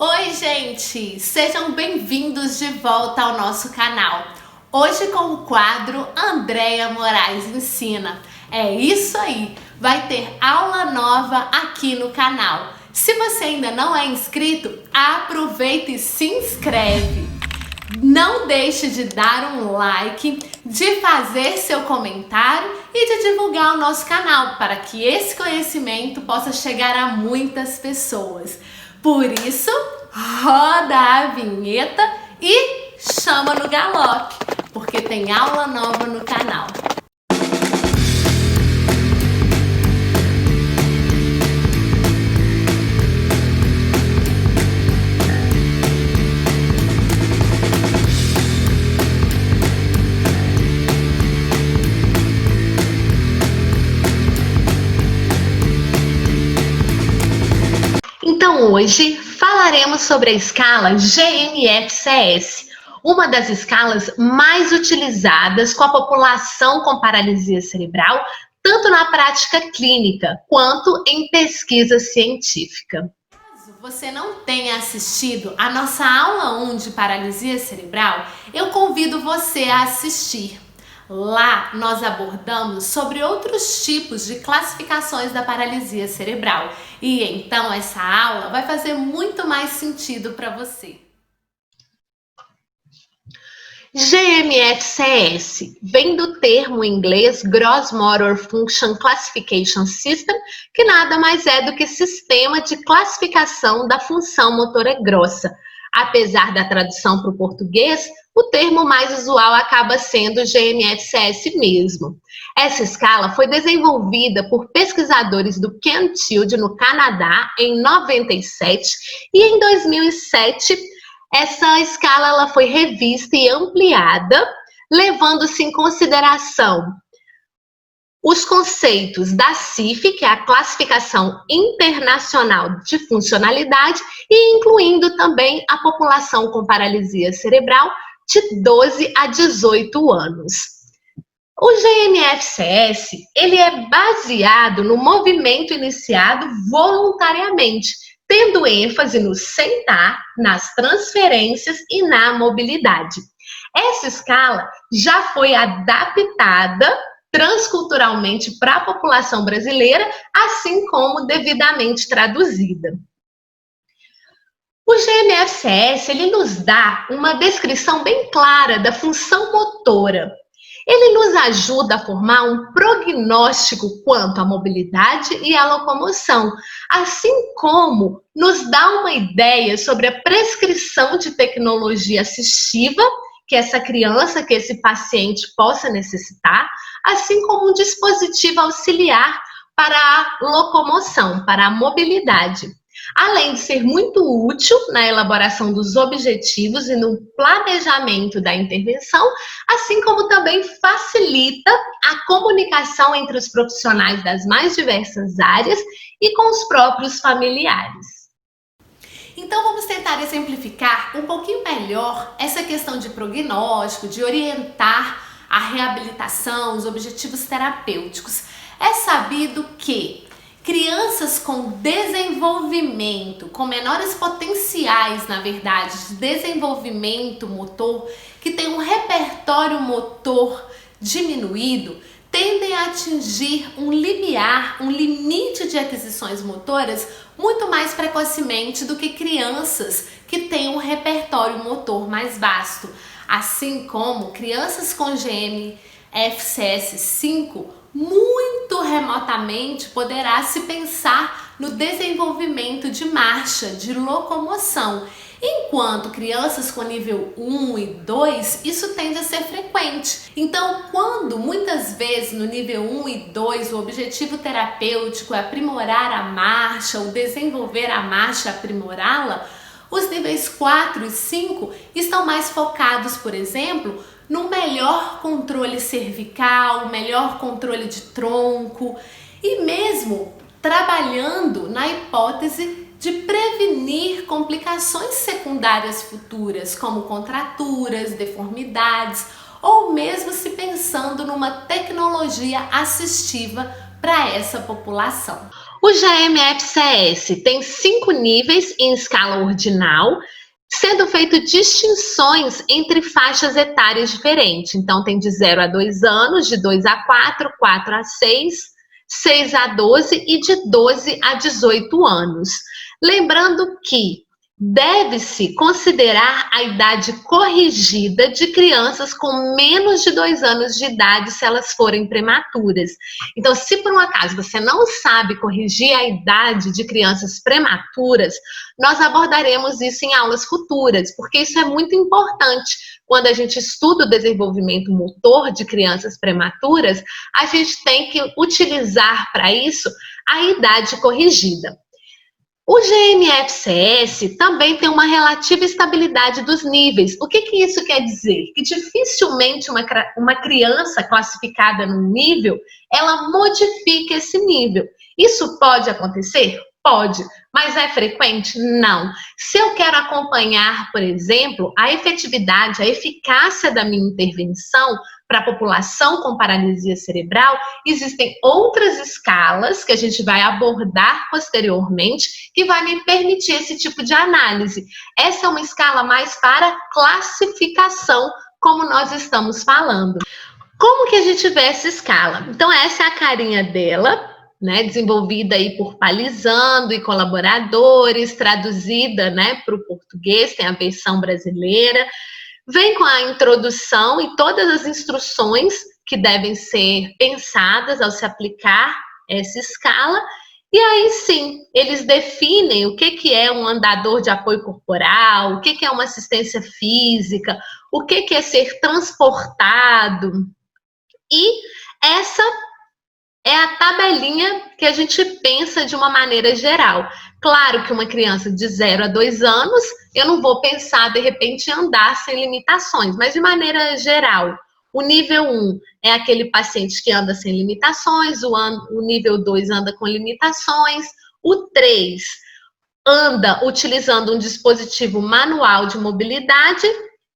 Oi, gente! Sejam bem-vindos de volta ao nosso canal. Hoje com o quadro Andréia Moraes Ensina. É isso aí! Vai ter aula nova aqui no canal. Se você ainda não é inscrito, aproveita e se inscreve. Não deixe de dar um like, de fazer seu comentário e de divulgar o nosso canal para que esse conhecimento possa chegar a muitas pessoas. Por isso, roda a vinheta e chama no galope, porque tem aula nova no canal. Então hoje falaremos sobre a escala GMFCS, uma das escalas mais utilizadas com a população com paralisia cerebral, tanto na prática clínica quanto em pesquisa científica. Caso você não tenha assistido a nossa aula 1 de paralisia cerebral, eu convido você a assistir. Lá nós abordamos sobre outros tipos de classificações da paralisia cerebral e então essa aula vai fazer muito mais sentido para você. GMFCS vem do termo em inglês Gross Motor Function Classification System, que nada mais é do que sistema de classificação da função motora grossa. Apesar da tradução para o português, o termo mais usual acaba sendo GMFCS mesmo. Essa escala foi desenvolvida por pesquisadores do Kent no Canadá em 97 e em 2007 essa escala ela foi revista e ampliada, levando-se em consideração os conceitos da CIF, que é a Classificação Internacional de Funcionalidade, e incluindo também a população com paralisia cerebral de 12 a 18 anos. O GMFCS ele é baseado no movimento iniciado voluntariamente, tendo ênfase no sentar, nas transferências e na mobilidade. Essa escala já foi adaptada transculturalmente para a população brasileira, assim como devidamente traduzida. O GMFCS ele nos dá uma descrição bem clara da função motora. Ele nos ajuda a formar um prognóstico quanto à mobilidade e à locomoção, assim como nos dá uma ideia sobre a prescrição de tecnologia assistiva que essa criança, que esse paciente possa necessitar, assim como um dispositivo auxiliar para a locomoção, para a mobilidade. Além de ser muito útil na elaboração dos objetivos e no planejamento da intervenção, assim como também facilita a comunicação entre os profissionais das mais diversas áreas e com os próprios familiares. Então vamos tentar exemplificar um pouquinho melhor essa questão de prognóstico, de orientar a reabilitação, os objetivos terapêuticos. É sabido que crianças com desenvolvimento, com menores potenciais, na verdade, de desenvolvimento motor, que tem um repertório motor diminuído, tendem a atingir um limiar, um limite de aquisições motoras muito mais precocemente do que crianças que têm um repertório motor mais vasto. Assim como crianças com GMFCS5, muito remotamente poderá se pensar no desenvolvimento de marcha, de locomoção. Enquanto crianças com nível 1 e 2, isso tende a ser frequente. Então, quando muitas vezes no nível 1 e 2 o objetivo terapêutico é aprimorar a marcha, ou desenvolver a marcha, aprimorá-la, os níveis 4 e 5 estão mais focados, por exemplo, no melhor controle cervical, melhor controle de tronco e mesmo trabalhando na hipótese de prevenir complicações secundárias futuras, como contraturas, deformidades, ou mesmo se pensando numa tecnologia assistiva para essa população. O GMFCS tem 5 níveis em escala ordinal, sendo feito distinções entre faixas etárias diferentes. Então, tem de 0 a 2 anos, de 2 a 4, 4 a 6, 6 a 12 e de 12 a 18 anos. Lembrando que deve-se considerar a idade corrigida de crianças com menos de 2 anos de idade, se elas forem prematuras. Então, se por um acaso você não sabe corrigir a idade de crianças prematuras, nós abordaremos isso em aulas futuras, porque isso é muito importante. Quando a gente estuda o desenvolvimento motor de crianças prematuras, a gente tem que utilizar para isso a idade corrigida. O GMFCS também tem uma relativa estabilidade dos níveis. O que isso quer dizer? Que dificilmente uma criança classificada num nível, ela modifica esse nível. Isso pode acontecer? Pode. Mas é frequente? Não. Se eu quero acompanhar, por exemplo, a efetividade, a eficácia da minha intervenção para a população com paralisia cerebral, existem outras escalas que a gente vai abordar posteriormente que vai me permitir esse tipo de análise. Essa é uma escala mais para classificação, como nós estamos falando. Como que a gente vê essa escala? Então, essa é a carinha dela, né, desenvolvida aí por Palizando e colaboradores, traduzida, né, para o português, tem a versão brasileira. Vem com a introdução e todas as instruções que devem ser pensadas ao se aplicar essa escala. E aí sim, eles definem o que é um andador de apoio corporal, o que é uma assistência física, o que é ser transportado. E essa é a tabelinha que a gente pensa de uma maneira geral. Claro que uma criança de 0 a 2 anos, eu não vou pensar, de repente, em andar sem limitações, mas de maneira geral. O nível 1 é aquele paciente que anda sem limitações, o nível 2 anda com limitações, o 3 anda utilizando um dispositivo manual de mobilidade,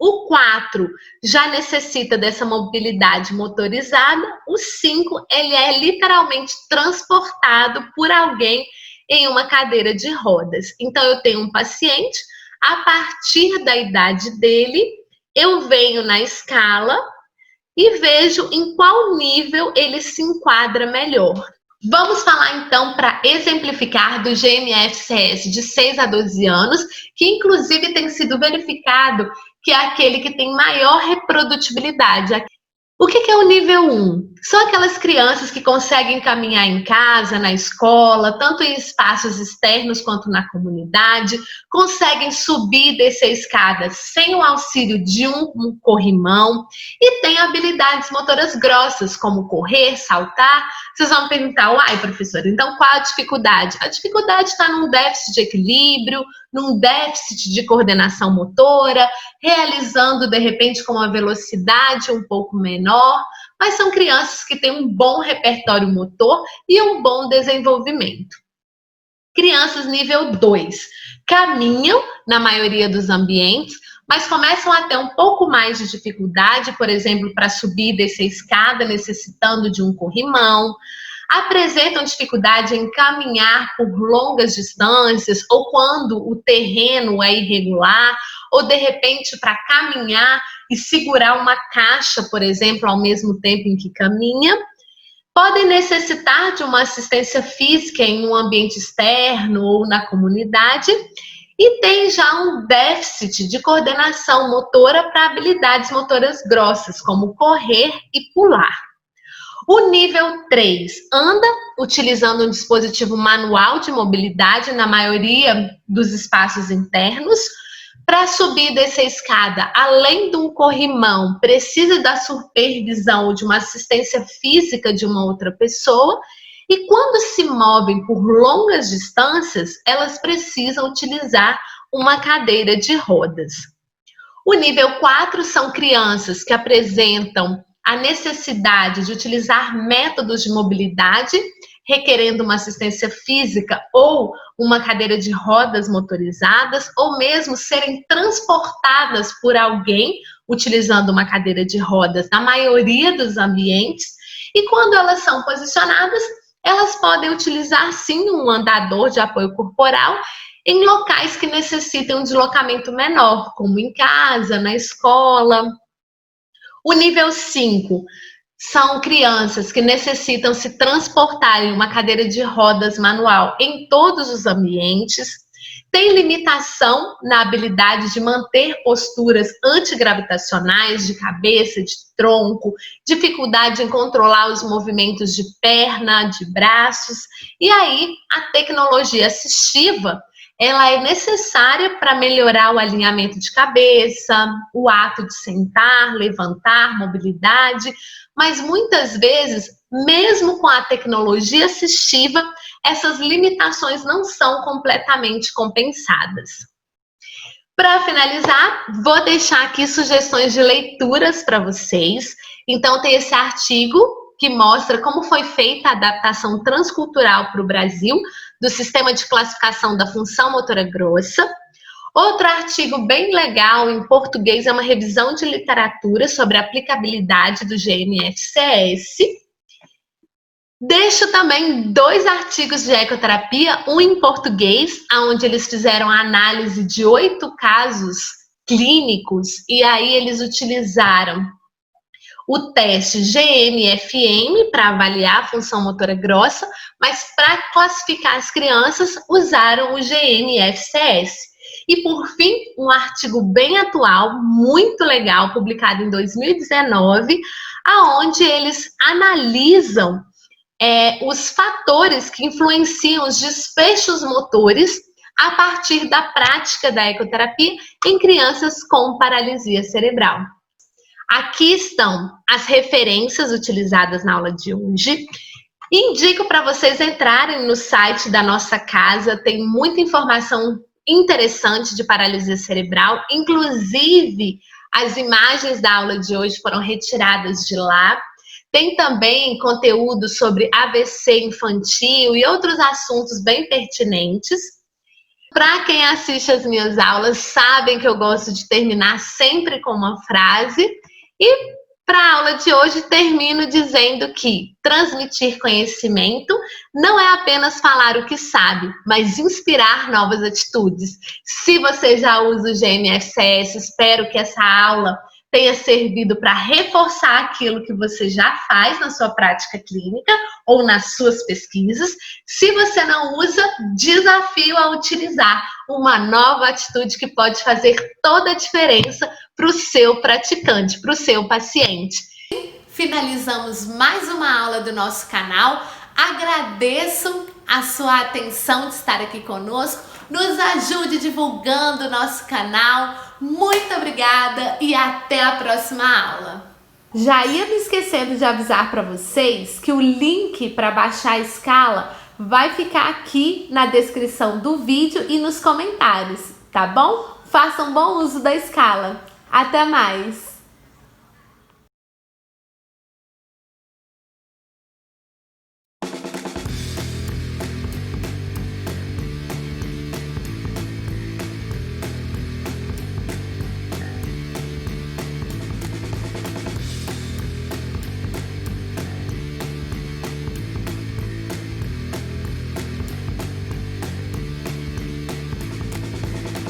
o 4 já necessita dessa mobilidade motorizada, o 5 ele é literalmente transportado por alguém em uma cadeira de rodas. Então, eu tenho um paciente, a partir da idade dele, eu venho na escala e vejo em qual nível ele se enquadra melhor. Vamos falar então para exemplificar do GMFCS de 6 a 12 anos, que inclusive tem sido verificado que é aquele que tem maior reprodutibilidade. O que é o nível 1? São aquelas crianças que conseguem caminhar em casa, na escola, tanto em espaços externos quanto na comunidade, conseguem subir e descer escadas sem o auxílio de um corrimão e têm habilidades motoras grossas, como correr, saltar. Vocês vão perguntar, uai, professora, então qual a dificuldade? A dificuldade está num déficit de equilíbrio, num déficit de coordenação motora, realizando, de repente, com uma velocidade um pouco menor, mas são crianças que têm um bom repertório motor e um bom desenvolvimento. Crianças nível 2 caminham na maioria dos ambientes, mas começam a ter um pouco mais de dificuldade, por exemplo, para subir e descer escada, necessitando de um corrimão. Apresentam dificuldade em caminhar por longas distâncias ou quando o terreno é irregular, ou de repente para caminhar e segurar uma caixa, por exemplo, ao mesmo tempo em que caminha. Podem necessitar de uma assistência física em um ambiente externo ou na comunidade e tem já um déficit de coordenação motora para habilidades motoras grossas, como correr e pular. O nível 3 anda utilizando um dispositivo manual de mobilidade na maioria dos espaços internos. Para subir dessa escada, além de um corrimão, precisa da supervisão ou de uma assistência física de uma outra pessoa. E quando se movem por longas distâncias, elas precisam utilizar uma cadeira de rodas. O nível 4 são crianças que apresentam a necessidade de utilizar métodos de mobilidade, requerendo uma assistência física ou uma cadeira de rodas motorizadas, ou mesmo serem transportadas por alguém utilizando uma cadeira de rodas na maioria dos ambientes. E quando elas são posicionadas, elas podem utilizar sim um andador de apoio corporal em locais que necessitem um deslocamento menor, como em casa, na escola. O nível 5 são crianças que necessitam se transportar em uma cadeira de rodas manual em todos os ambientes, tem limitação na habilidade de manter posturas antigravitacionais de cabeça, de tronco, dificuldade em controlar os movimentos de perna, de braços, e aí a tecnologia assistiva ela é necessária para melhorar o alinhamento de cabeça, o ato de sentar, levantar, mobilidade, mas muitas vezes, mesmo com a tecnologia assistiva, essas limitações não são completamente compensadas. Para finalizar, vou deixar aqui sugestões de leituras para vocês. Então, tem esse artigo que mostra como foi feita a adaptação transcultural para o Brasil do sistema de classificação da função motora grossa. Outro artigo bem legal em português é uma revisão de literatura sobre a aplicabilidade do GMFCS. Deixo também 2 artigos de ecoterapia, um em português, onde eles fizeram a análise de 8 casos clínicos, e aí eles utilizaram o teste GMFM para avaliar a função motora grossa, mas para classificar as crianças usaram o GMFCS. E por fim, um artigo bem atual, muito legal, publicado em 2019, aonde eles analisam os fatores que influenciam os desfechos motores a partir da prática da ecoterapia em crianças com paralisia cerebral. Aqui estão as referências utilizadas na aula de hoje. Indico para vocês entrarem no site da nossa casa, tem muita informação interessante de paralisia cerebral, inclusive as imagens da aula de hoje foram retiradas de lá. Tem também conteúdo sobre AVC infantil e outros assuntos bem pertinentes. Para quem assiste as minhas aulas, sabem que eu gosto de terminar sempre com uma frase. E para a aula de hoje, termino dizendo que transmitir conhecimento não é apenas falar o que sabe, mas inspirar novas atitudes. Se você já usa o GMFCS, espero que essa aula tenha servido para reforçar aquilo que você já faz na sua prática clínica ou nas suas pesquisas. Se você não usa, desafio a utilizar uma nova atitude que pode fazer toda a diferença para o seu praticante, para o seu paciente. Finalizamos mais uma aula do nosso canal. Agradeço a sua atenção de estar aqui conosco. Nos ajude divulgando o nosso canal. Muito obrigada e até a próxima aula. Já ia me esquecendo de avisar para vocês que o link para baixar a escala vai ficar aqui na descrição do vídeo e nos comentários, tá bom? Façam bom uso da escala. Até mais!